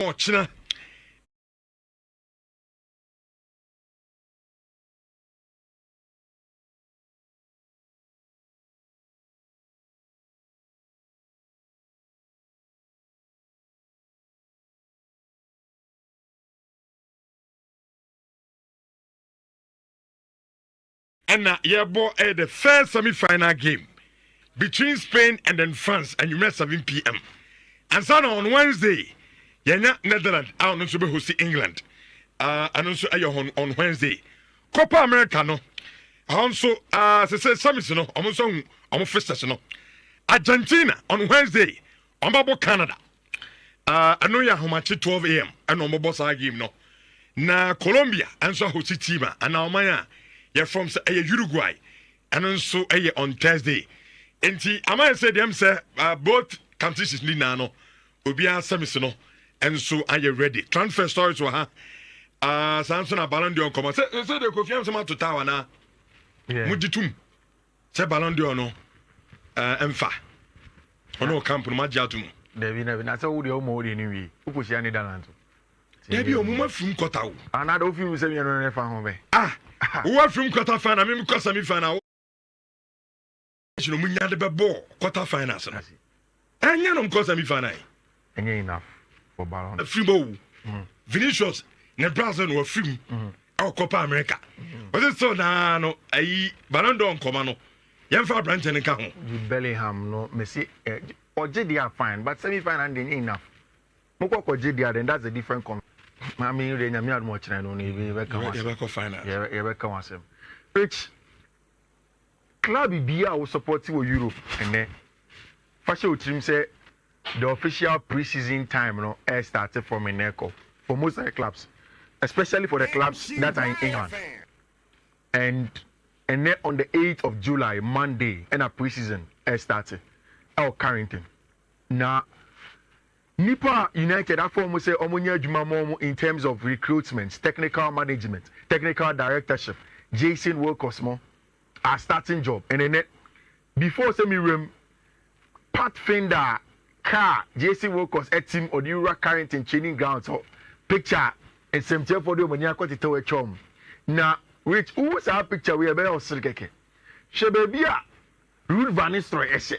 China. And the first semi-final game between Spain and then France, and you met 7 p.m. And so on Wednesday, Netherlands, I don't know who see England. And also on Wednesday, Copa America no. Also, say Samis no, almost first no. Argentina on Wednesday, on Canada. I know you how much 12 a.m. and on boss game no. Na Colombia and so who see Tima and now Maya. You're from Uruguay, and also on Thursday. And I might say them say both countries is Nino, Ubia Samisino, and so are you ready? Transfer stories to her. Samson Ballon d'Or come. Say the Kofi Amsama to Tower now. Mujitum. Say Ballon d'Or no. Emfa. Ono camp no Majiatum. Devi never. That's all the old anyway. Who push any Dalanto? Devi Omuma from Kotao. Another few say you don't know. Ah. What from quarter final? I mean, because semi final. You know, we had the ball quarter final. And you know, because semi final. And you enough for Ballon. A free ball. Vinicius, Nebraska, or free. Our Copa America. But it's so now, no, Ballon d'Or Comano. Young for branch and come. You Bellingham, no, Messi, or JD are fine, but semi final ain't enough. Moko JD, then that's a different comment. I mean, they are not much. I don't even final. Which club BBA will support you Europe and then fashion team say the official preseason time, you know, air started from Nico for most of the clubs, especially for the clubs that are in England. And then on the 8th of July, Monday, and a preseason air started. Our Carrington. Now. Nipa United that form say omunya adwuma in terms of recruitment, technical management, technical directorship. Jason Wilcoxmo our starting job and then before semi room Pathfinder car Jason Wilcox a team or the Ura Carrington training ground so picture and same time for the omunya kwati to chom. Na which who was our picture we be osirkeke. Shebebia Ruud van Nistelrooy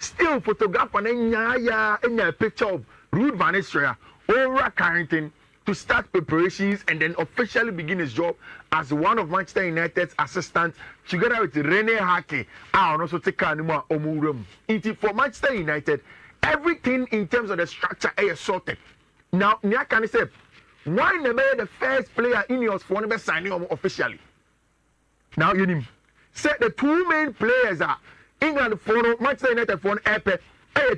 still photograph and a picture of Ruud van Nistelrooy over Carrington to start preparations and then officially begin his job as one of Manchester United's assistants together with Rene Hake. I also take anymore omurum. For Manchester United, everything in terms of the structure is sorted. Now, can say why never the first player in yours for never signing officially? Now you know, say the two main players are England for Manchester United for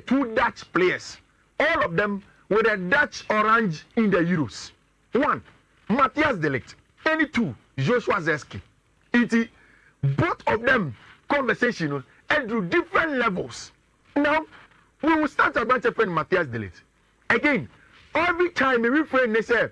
two Dutch players. All of them with a Dutch orange in the Euros. One, Matthias de Ligt. Any two, Joshua Zirkzee. Both of them conversation and through different levels. Now, we will start a bunch of friend Matthias de Ligt. Again, every time we refrain, they say,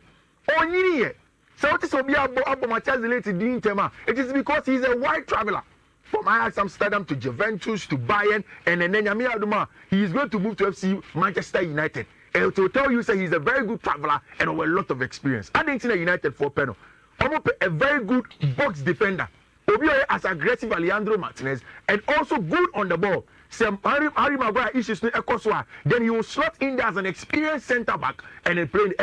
oh, yeah, so what is about Matthias de Ligt? It is because he's a wide traveler. From Ajax Amsterdam to Juventus to Bayern, and then Yami Aduma, he is going to move to FC Manchester United. And to tell you, say he's a very good traveler and with a lot of experience. Argentina United for Peno. A very good box defender. Obio as aggressive Alejandro Martinez and also good on the ball. Some Harry Maguire issues no Ekoswa. Then he will slot in there as an experienced centre back and then play.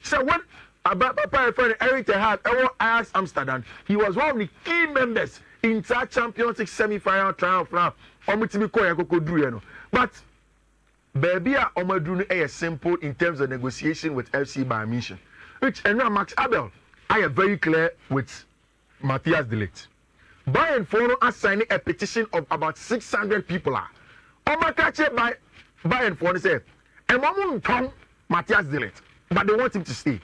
So when Papa friend Eric Ten Hag Ajax Amsterdam, he was one of the key members in that Champions League semi-final triumph now. But baby, Omadunu is simple in terms of negotiation with FC Bayern Munich. Which and now Max Abel, I am very clear with Matthias de Ligt. Bayern Fono are signing a petition of about 600 people. Omakache by Bayern Fono said, and one Tom Matthias de Ligt, but they want him to stay.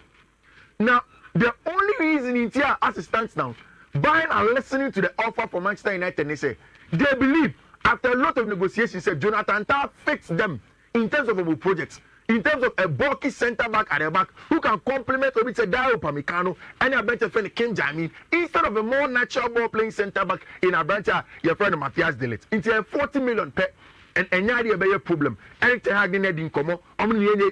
Now, the only reason in here as it stands now, Bayern are listening to the offer from Manchester United and they say they believe after a lot of negotiations, said Jonathan Tah fixed them in terms of a project, in terms of a bulky centre back at the back who can complement Dario Upamecano and a better friend Ken Jamin instead of a more natural ball playing centre back in a better your friend Matthias de Ligt. It's a 40 million per and any idea be a problem. Eric Ten Hag didn't come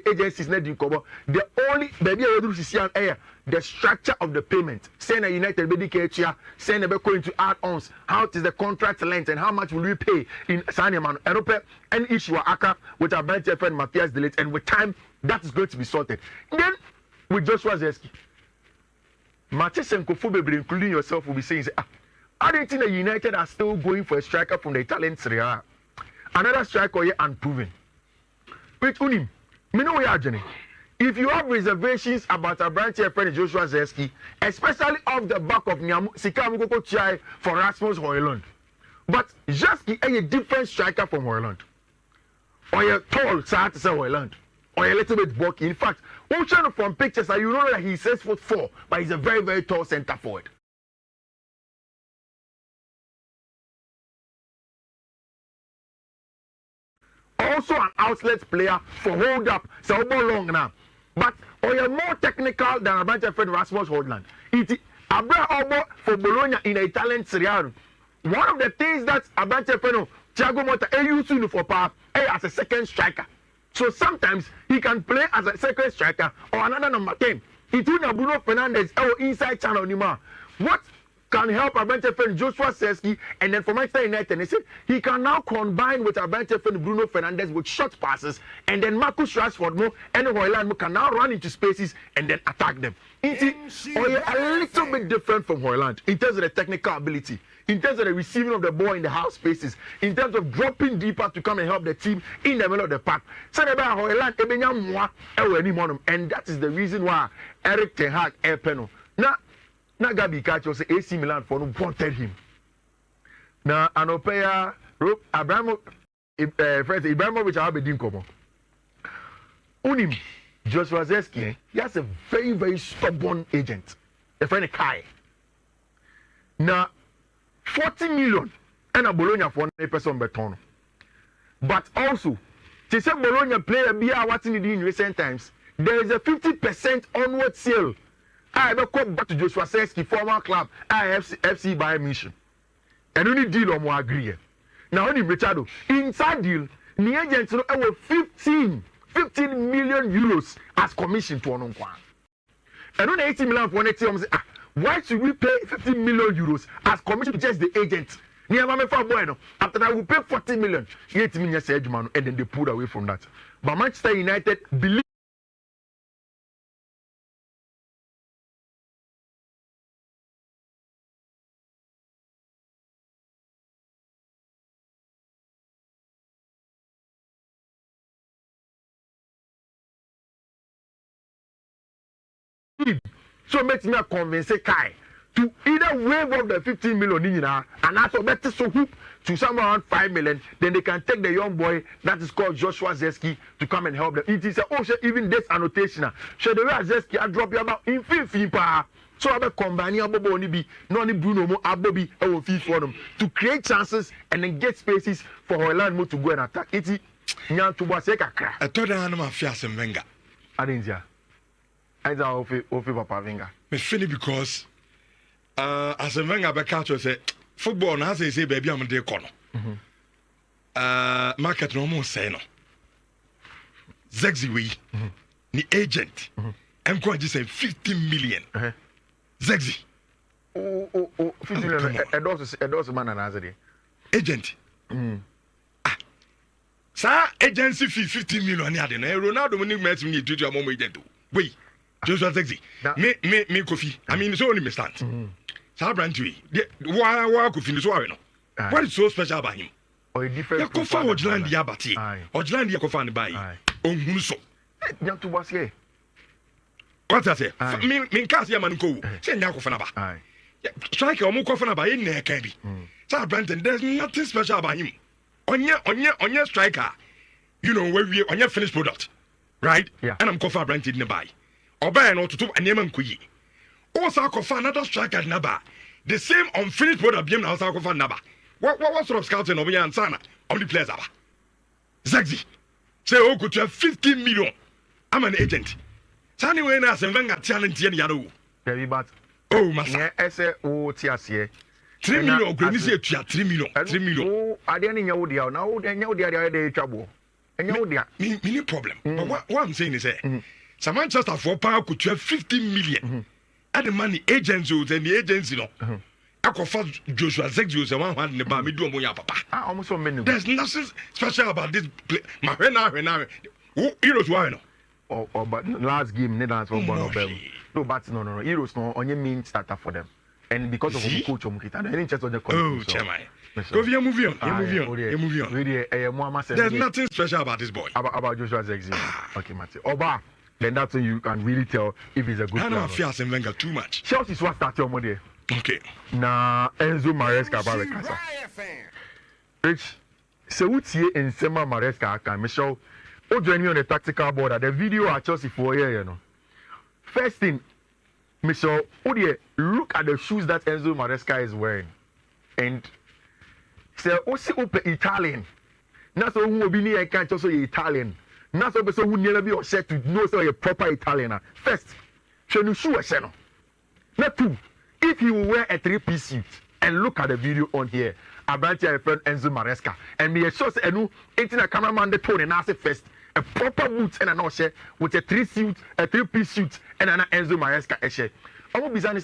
agencies didn't come. The only baby I do see air the structure of the payment. Saying a United BDK saying about going to add-ons. How is the contract length and how much will we pay in Sanyaman? And issue Aka with our bench friend Matthias Delete, and with time that is going to be sorted. Then with Joshua Zesky, Matthias and Kofu, including yourself, will be saying, I don't think the United are still going for a striker from the Italian Serie A. Another striker here unproven. Wait, Unim, me know where Jenny. If you have reservations about a branch friend Joshua Zesky, especially off the back of Sikamu Chai for Rasmus Højlund, but Zesky is a different striker from Højlund. Or you're tall, so I have to say Højlund. Or a little bit bulky. In fact, watching from pictures, you know that he's 6'4", but he's a very, very tall centre forward. Also an outlet player for hold up, so long now. But or you're more technical than a bunch of friend Rasmus Højlund. It Abra for Bologna in the Italian Serie A. One of the things that a bunch of friend Thiago Motta used for power as a second striker. So sometimes he can play as a second striker or another number 10. It will Bruno Fernandes or inside channel anymore. What can help a bench friend Joshua Zesky, and then for Manchester United, he can now combine with a bench friend Bruno Fernandes with short passes, and then Marcus Rashford and Højlund can now run into spaces and then attack them. It's a little bit different from Højlund in terms of the technical ability, in terms of the receiving of the ball in the half spaces, in terms of dropping deeper to come and help the team in the middle of the park. So and that is the reason why Eric Ten Hag Now Gabi Kacho say AC Milan for no wanted him. Now Anopeya Ibrahimovic Abedin Komo. Unim Joshua Zesky, he has a very, very stubborn agent. A friend Kai. Now 40 million and a Bologna for a person beton. But also, to say Bologna player be watching it in recent times, there is a 50% onward sale. I will come back to Joshua Zesky, former club, FC Bayern Munich. And only deal on more agree. Now only Richardo. Inside deal, the agents know 15 million euros as commission to an unquan. And only 80 million for next year. Why should we pay 15 million euros as commission to just the agent? After that, we pay 40 million. 8 million and then they pulled away from that. But Manchester United believe. So makes me convince Kai to either waive off the 15 million and also better so hoop to somewhere around 5 million. Then they can take the young boy that is called Joshua Zesky to come and help them. It is even this annotation. So the way Zesky I drop you about in Fiifi-Manfred. So I will combine Abobo Nibi, Noni Bruno Mo Abobi or Fiifi for them to create chances and then get spaces for Højlund to go and attack. It's Nyan to Waseka. I told her I'm a fierce and venga. Adinja. I don't Papa Vinga. Me funny because as a Venga Bekacho say football now say baby I'm the corner. Market no more say no. Zegzi we ni agent. I'm going to say 15 million. Zegzi. Oh, 15 million. Endorsement man and answer agent. Sa agency fee 15 million ya de na Ronaldo money met me to your mom agent. Wait. Joshua Zesky. Me Kofi. I mean, it's only me stand. So brand to why Kofi so no. What is so special about him? Or different. Ya Kofa Ojland ya bati. Ojland ya Kofa ni bai. Ohun so. Young to was here. What I say? Me cast ya man ko. Say nya Kofa na ba. Strike omo Kofa na ba e na ka bi. So brand there's nothing special about him. Onye striker. You know where we onye finished product. Right? Yeah. And I'm Kofa brand in the buy. Obey no to do a name and kuyi. Also, Kofa another striker Naba. The same unfinished product being now Kofa Naba. What sort of scouting over here and Sana? Only players are Zagzi. Say, oh, could you have 15 million? I'm an agent. Sani when I say Venga talent yen yano. Very bad. Oh, Massa. Yeah, I say, oh, Tiasie. 3 million ogre ni say tua 3 million. 3 million. Oh, ade ni nya wo dia na wo nya wo dia dey twabo. Enya wo dia. Me problem. But what I'm saying is some Manchester for power could have 50 million. At the money agencies and the agency no. Akofa Joshua Zexio say 100 ne ba me do omo ya papa. Almost so many. There's nothing special about this play. Ma hwe Heroes why no? Or but last game Netherlands for one no but no Heroes no only mean starter for them. And because of the coach Omukita, they didn't just on the coach. Oh, Chairman. Go via movie on. Movie on. There's nothing special about this boy. About Joshua Zexi. Okay, Mate. Oba, then that's when you can really tell if he's a good player. I don't fear Arsene Wenger too much. Chelsea is what started on Monday. Okay. Na Enzo Maresca ba rekasa. Rich, se utie Nsema Maresca aka Michelle. O join me on the tactical board at the video at Chelsea for here, you know. First thing, Michelle, look at the shoes that Enzo Maresca is wearing. And say, Osi open Italian. Not so who be near can't also Italian. Not so who never be set to know so a proper Italian. First, show you shoe a channel. Not two. If he will wear a 3-piece suit and look at the video on here, about your friend Enzo Maresca, and me a show say, no, ain't a cameraman the tone and ask first. A proper boot and an oshe with a 3-piece suit and an Enzo Maresca eshe. I will be saying,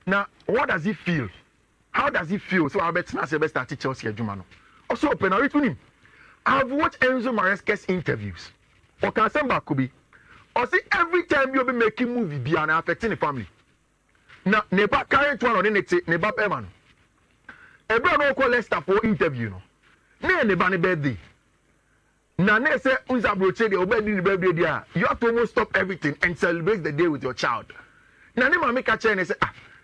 now what does he feel? How does he feel? So I bet not the best at Chelsea Jumano. Also open a read him. I've watched Enzo Maresca's interviews. Or can send back could be. Or see every time you'll be making movie be an affecting the family. Now neba current one on the neba Eman. Everyone will call Leicester for interview no. Neba ne birthday. Now, say, you have to almost stop everything and celebrate the day with your child. Now, they make a chain and say,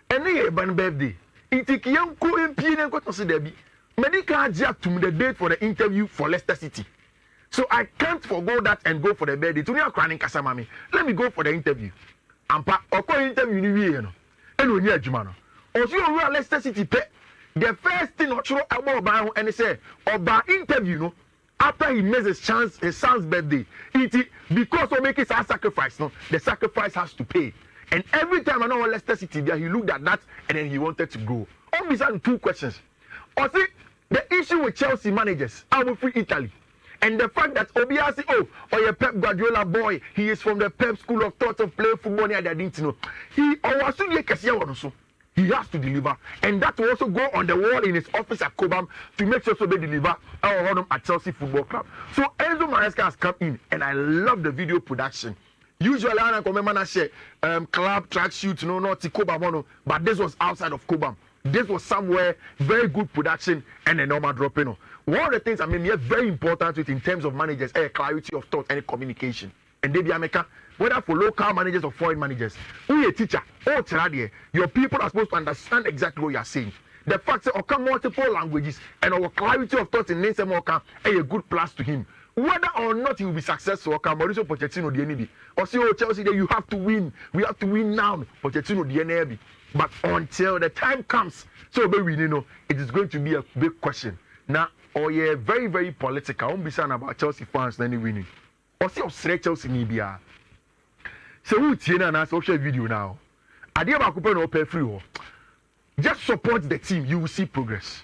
any birthday. It's a young co MP and got to see Debbie. Medical jack to the date for the interview for Leicester City. So I can't forgo that and go for the birthday. To me, I'm crying, Kasamami. Let me go for the interview. And interview, you know. And we need Jumano. Also, you are Leicester City. The first thing, not sure about and they say, about interview, no. After he makes his son's birthday, because of making a sacrifice, no, the sacrifice has to pay. And every time I know Leicester City there, he looked at that and then he wanted to go. Only two questions. Or see, the issue with Chelsea managers, I'm free Italy. And the fact that Obiasi, or your Pep Guardiola boy, he is from the Pep school of thought of playing football near the didn't know. He has to deliver, and that will also go on the wall in his office at Cobham to make sure so they deliver our at Chelsea Football Club. So Enzo Maresca has come in, and I love the video production. Usually, I don't say club track shoot, no, not Cobham, but this was outside of Cobham. This was somewhere very good production and a normal drop. One of the things very important in terms of managers, clarity of thought and communication. And they be America. Whether for local managers or foreign managers, who a teacher, your people are supposed to understand exactly what you are saying. The fact that occur multiple languages and our clarity of thought in Nation Moka a good plus to him. Whether or not he will be successful, Mauricio Pochettino the NB. Or see Chelsea that you have to win. We have to win now, Pochettino the NB. But until the time comes, so baby, it is going to be a big question. Now, very, very political. I won't be saying about Chelsea fans any winning. Or see Chelsea Nibia. So who Tina and social video now? Adia Bakupa no pay free. Just support the team, you will see progress.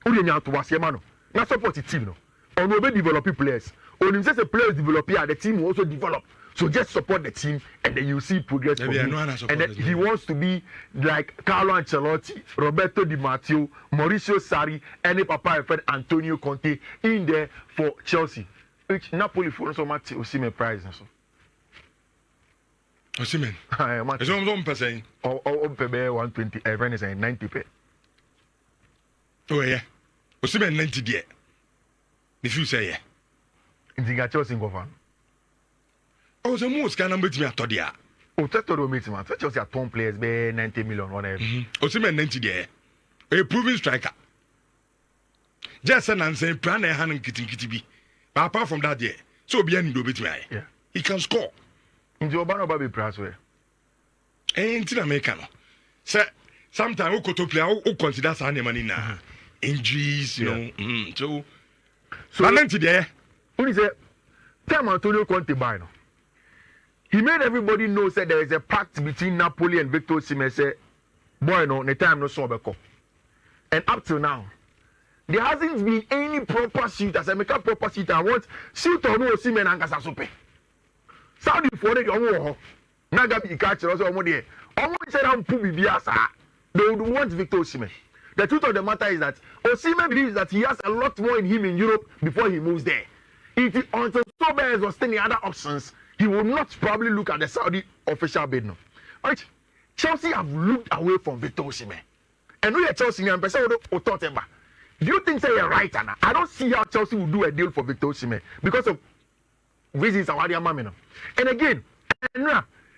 Who you to was Yamano? Not support the team, no. Or no be developing players. Or just a players develop here, the team will also develop. So just support the team and then you see progress. And then he wants to be like Carlo Ancelotti, Roberto Di Matteo, Mauricio Sarri, and Papa and friend Antonio Conte in there for Chelsea. Which Napoli for so much Osimhen prize and so. Osimhen. It's on percent. Or 120. Everyone is 90 pay. Oh yeah. Osimhen 90 there. If you say yeah. In the Chelsea govern. Oh, the most can number me at Todia. Oh, that's what we meet man. Chelsea are 10 players, be 90 million whatever. Osimhen 90 there. A proven striker. Just an answer plan a hand and kitty. But apart from that, yeah. So be any do bit me. Yeah. He can score. In the Obano Baby Press way. Ain't in America. Sir, sometimes who could play who considers any money now. Injuries, you know. So 90 there. Who is it? Tell Antonio Conte buy no. He made everybody know that there is a pact between Napoli and Victor Osimhen. Say, boy, no, the time no so beko. And up till now, there hasn't been any proper shoot. As I make a proper shoot, I want shoot on Osimhen and Kasasope. Saudi for the Omo. Nagabi catch also Omo there. Omo said I'm Pubi Biasa. They would want Victor Osimhen. The truth of the matter is that Osimhen believes that he has a lot more in him in Europe before he moves there. If he, until Sobers was still the other options, he will not probably look at the Saudi official bid now. Right? Chelsea have looked away from Victor Osimhen. And we are Chelsea and person will talk about. Do you think you're right, Anna? I don't see how Chelsea will do a deal for Victor Osimhen because of reasons of Mamina. And again,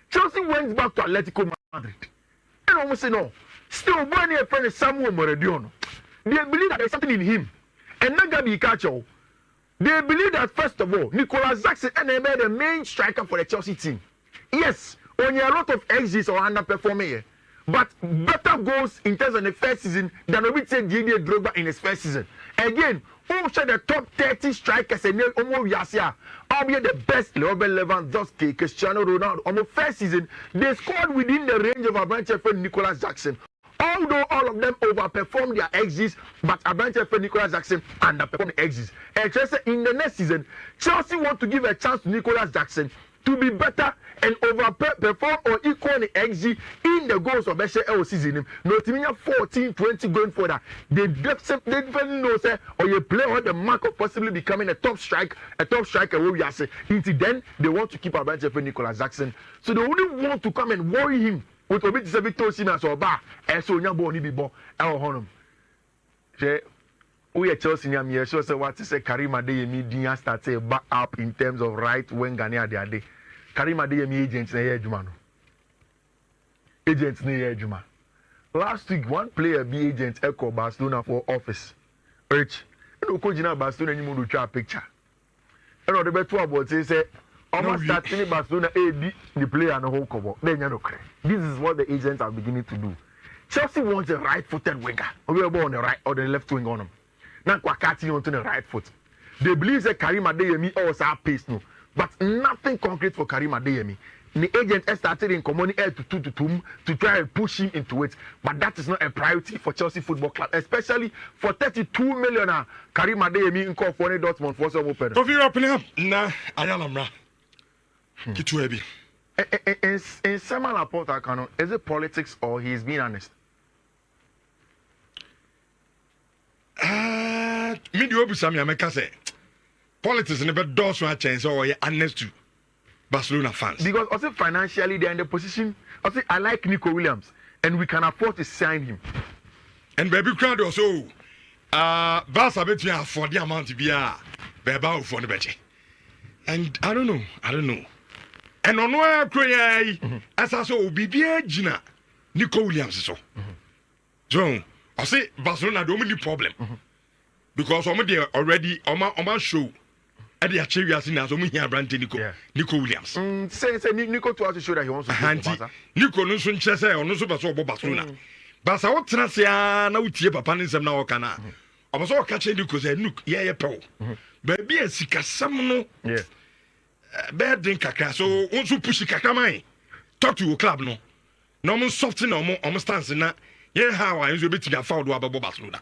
Chelsea went back to Atletico Madrid. And almost say no. Still, when your friend is Samuel Morediono, they believe that there's something in him. And Nagabi Kacho, they believe that first of all, Nicolas Jackson and they made the main striker for the Chelsea team. Yes, only a lot of exits or underperforming here. But better goals in terms of the first season than we said Didier Drogba in his first season. Again, who said the top 30 strikers and almost Yasia? I'll be the best Robert Lewandowski, Cristiano Ronaldo. On the first season, they scored within the range of Abranche friend Nicolas Jackson. Although all of them overperformed their exits, but Abranche friend Nicolas Jackson underperformed the exits. And Chelsea in the next season, Chelsea want to give a chance to Nicolas Jackson to be better and overperform or equal the XG in the goals of the season. No, 14, 20 going for that. They definitely know say or you play on the mark of possibly becoming a top striker where we are saying. Until then, they want to keep Abranche for Nicolas Jackson. So they only want to come and worry him with a bit of Victor Osimhen or bar and so Nyabo ni bibo el honum. We are Chelsea near so say what to say Karim Adeyemi Dinya started back up in terms of right wing Ghana the other day. Karim Adeyemi agents na here Juma no. Agents na here Juma. Last week one player be agent Echo Barcelona for office. Rich. And Oko Jina Barcelona ni mu twa picture. And the better about say almost starting Barcelona AD the player no whole cover. Then you know this is what the agents are beginning to do. Chelsea wants a right-footed winger. We are on the right or the left wing on them. Now Kwakati onto the right foot. They believe that Karim Adeyemi also have pace no. But nothing concrete for Karim Adeyemi. The agent has started in common air to try and push him into it. But that is not a priority for Chelsea Football Club, especially for 32 million Karim Adeyemi in call for Dortmund for some open. If you're opening up, nah, I am right. Get too heavy. In Samuel Laporte, is it politics or he's being honest? Me do obi Samuel make say politics never does one change or honest to Barcelona fans. Because also financially they are in the position. Also I like Nico Williams and we can afford to sign him. And baby crowd also Barca bet you afford the amount to be baby for the budget. And I don't know. And on where cry as I saw BBA Gina Nico Williams so. So I say Barcelona the only problem. Because they already on show at the Achilles in as we hear brand Nico Williams. Say Nico to show that he wants to Barca. Nico no soon chess or no super so Barcelona. But I want to say now tie papa nsem na wo kana. Obo catch Nico say look yeah pew. Baby e sika sam no. Yeah. Bad drink kakra so onso push kakra man. Talk to your club no. No mo soft na mo stance na. Yeah how I use bit to afford do ababo Barcelona.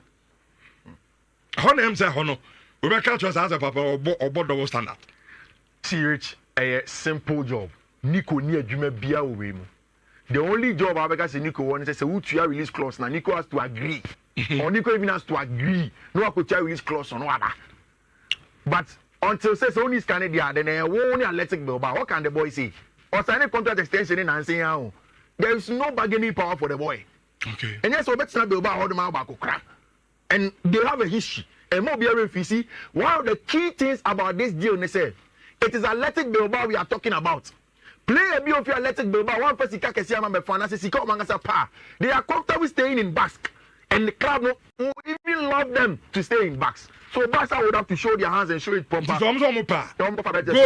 Honem say hono. We be catch us as a papa or double standard. See Rich, a simple job. Nico ni adwuma bia wo we mu. The only job I because Nico want say who to release clause na Nico has to agree. Or Nico even has to agree. No could release clause on other. But until says only scan it there, then only Athletic Bilbao. What can the boy say? Or sign a contract extension in and say there is no bargaining power for the boy. Okay. And yes, so better not Bilbao hold them out back crap. And they have a history. And more BRFC, one of the key things about this deal, they say, it is Athletic Bilbao we are talking about. Play a bit of your Athletic Bilbao, one person can see a finance, they are comfortable staying in Basque. And the club will even love them to stay in Basque. So Barca would have to show their hands and show it properly. Go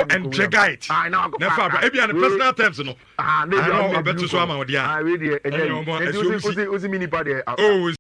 and check it. I know. Maybe on the personal terms, no. I know. I bet you so am. I read it. And then,